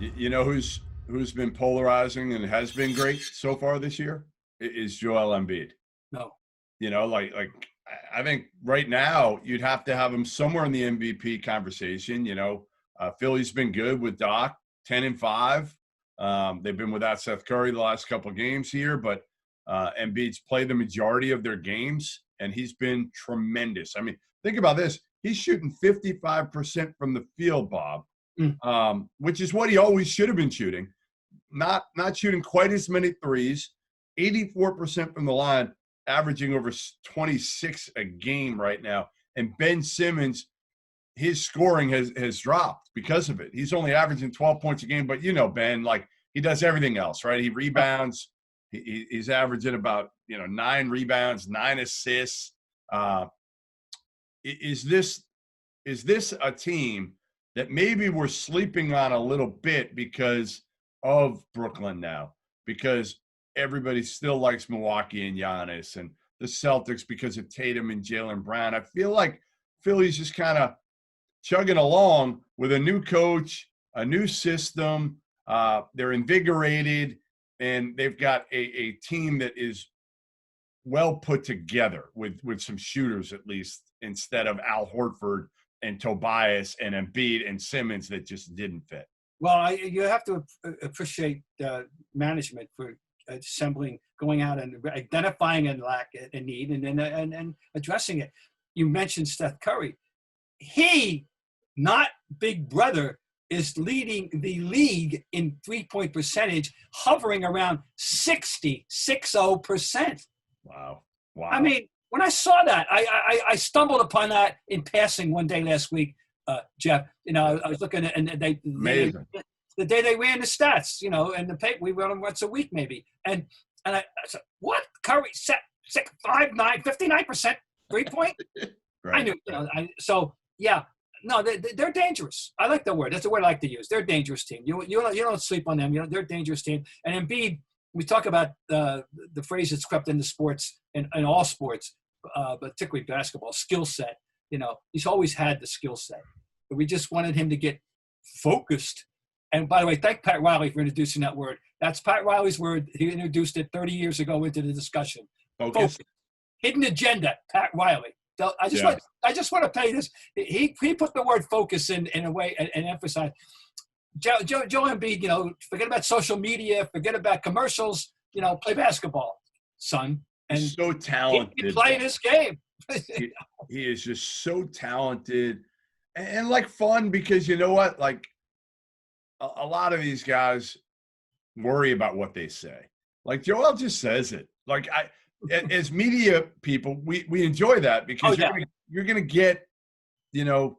You know who's been polarizing and has been great so far this year is Joel Embiid. No. You know, like I think right now you'd have to have him somewhere in the MVP conversation. You know, Philly's been good with Doc, 10-5. They've been without Seth Curry the last couple of games here, but Embiid's played the majority of their games, and he's been tremendous. I mean, think about this. He's shooting 55% from the field, Bob, which is what he always should have been shooting. Not shooting quite as many threes, 84% from the line, averaging over 26 a game right now. And Ben Simmons, his scoring has dropped because of it. He's only averaging 12 points a game, but you know, Ben, like he does everything else, right? He rebounds. He's averaging about 9 rebounds, 9 assists. Is this a team that maybe we're sleeping on a little bit because of Brooklyn now? Because everybody still likes Milwaukee and Giannis, and the Celtics because of Tatum and Jaylen Brown. I feel like Philly's just kind of chugging along with a new coach, a new system. They're invigorated, and they've got a team that is well put together with some shooters, at least, instead of Al Horford and Tobias and Embiid and Simmons that just didn't fit. Well, you have to appreciate management for assembling, going out and identifying a lack, a need, and addressing it. You mentioned Seth Curry. He, not Big Brother, is leading the league in three-point percentage, hovering around 60%. Wow. I mean, when I saw that, I stumbled upon that in passing one day last week, Jeff. I was looking at, and Amazing. the day they ran the stats, and the paper, we run them once a week maybe. And I said, what? Curry, 59% three-point? Right. I knew, so, yeah. No, they're dangerous. I like the word. That's the word I like to use. They're a dangerous team. You don't sleep on them. They're a dangerous team. And Embiid, we talk about the phrase that's crept into sports and all sports, but particularly basketball, skill set. He's always had the skill set. But we just wanted him to get focused. And by the way, thank Pat Riley for introducing that word. That's Pat Riley's word. He introduced it 30 years ago into the discussion. Focus. Hidden agenda, Pat Riley. I just want to tell you this. He put the word focus in a way and emphasize. Joel Embiid, forget about social media, forget about commercials, play basketball, son. And he's so talented. He play this game. He is just so talented and like fun because you know what? Like a lot of these guys worry about what they say. Like Joel just says it. Like as media people, we enjoy that because you're gonna get, no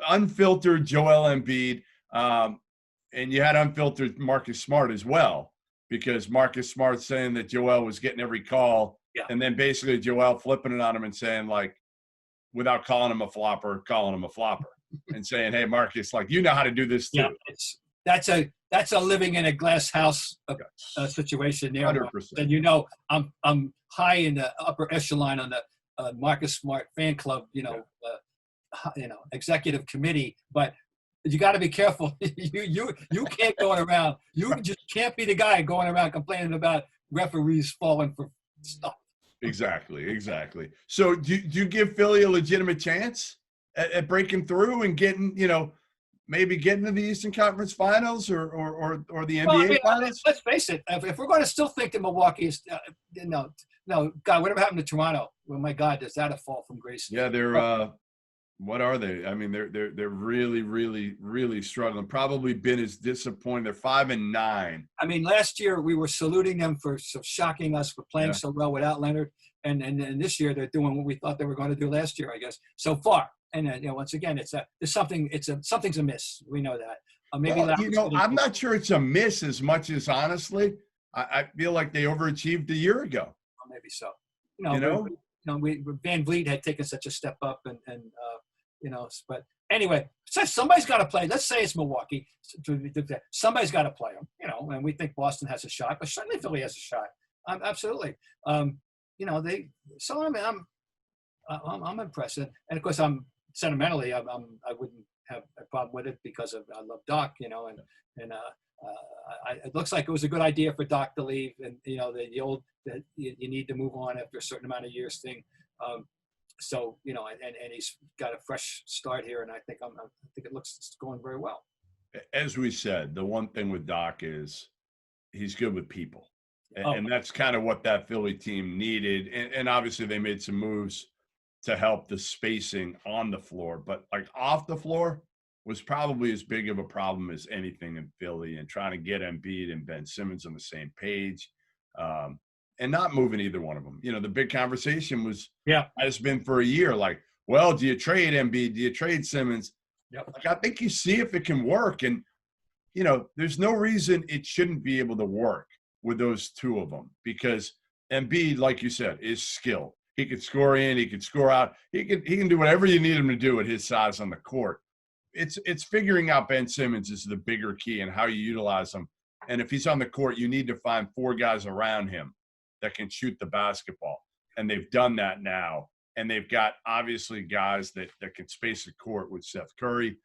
unfiltered Joel Embiid, and you had unfiltered Marcus Smart as well because Marcus Smart saying that Joel was getting every call, and then basically Joel flipping it on him and saying like, without calling him a flopper, and saying, hey Marcus, like you know how to do this too. Yeah, that's a living in a glass house situation there. 100%. And I'm high in the upper echelon on the Marcus Smart fan club, executive committee. But you got to be careful. you can't go around. You just can't be the guy going around complaining about referees falling for stuff. Exactly. So do you give Philly a legitimate chance at breaking through and getting, maybe getting to the Eastern Conference Finals or the NBA Finals? Let's face it. If we're going to still think that Milwaukee is, no, God, whatever happened to Toronto? Well, my God, is that a fall from grace? Yeah, they're. What are they? I mean, they're really, really, really struggling. Probably been as disappointing. They're 5-9. I mean, last year we were saluting them for shocking us for playing so well without Leonard, and this year they're doing what we thought they were going to do last year, I guess. So far. And once again, something's amiss. We know that. I'm not sure it's a miss as much as honestly, I feel like they overachieved a year ago. Well, maybe so. Van Vliet had taken such a step up, and But anyway, so somebody's got to play. Let's say it's Milwaukee. Somebody's got to play them. And we think Boston has a shot, but certainly Philly has a shot. Absolutely. I'm impressed, and of course I'm. Sentimentally, I wouldn't have a problem with it because I love Doc, you know, and it looks like it was a good idea for Doc to leave, and you know the old that you need to move on after a certain amount of years thing. So you know, and he's got a fresh start here, and I think it's going very well. As we said, the one thing with Doc is he's good with people. And that's kind of what that Philly team needed. And obviously they made some moves to help the spacing on the floor. But like off the floor was probably as big of a problem as anything in Philly, and trying to get Embiid and Ben Simmons on the same page, and not moving either one of them. You know, the big conversation has been for a year, like, well, do you trade Embiid? Do you trade Simmons? Yep. Like, I think you see if it can work. And, you know, there's no reason it shouldn't be able to work with those two of them, because Embiid, like you said, is skilled. He could score in, he could score out. He can do whatever you need him to do at his size on the court. It's figuring out Ben Simmons is the bigger key, and how you utilize him. And if he's on the court, you need to find 4 guys around him that can shoot the basketball. And they've done that now. And they've got obviously guys that can space the court with Seth Curry.